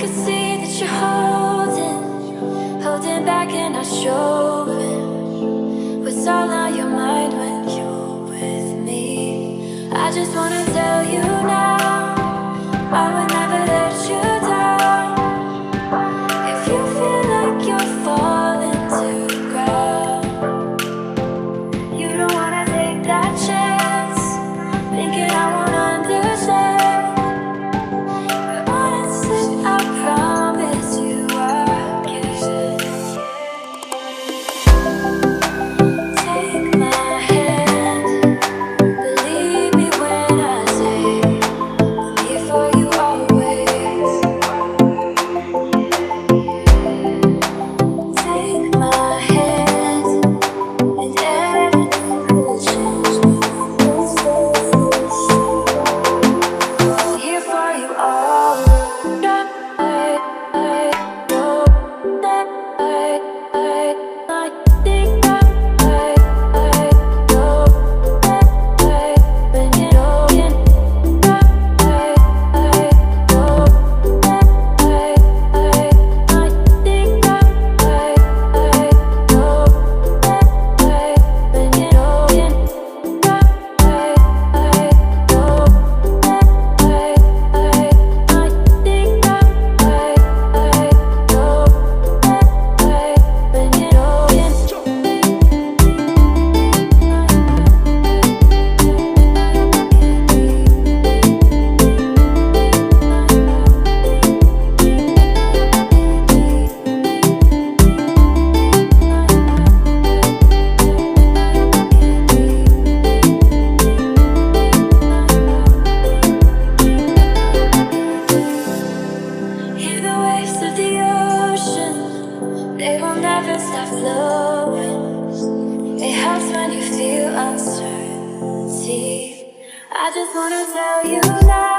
can see that you're holding back and not showing what's all on your mind when you're with me. I just wanna tell you now, I would never let you down. If you feel like you're falling to the ground, you don't wanna take that chance, thinking I won't understand. But honestly, I promise you I can. Take my hand, believe me when I say I'm here for you always. Take my hand, and everything will change when you stay. I'm here for you always. Hear the waves of the ocean, they will never stop flowing. It helps when you feel uncertainty. I just wanna tell you now,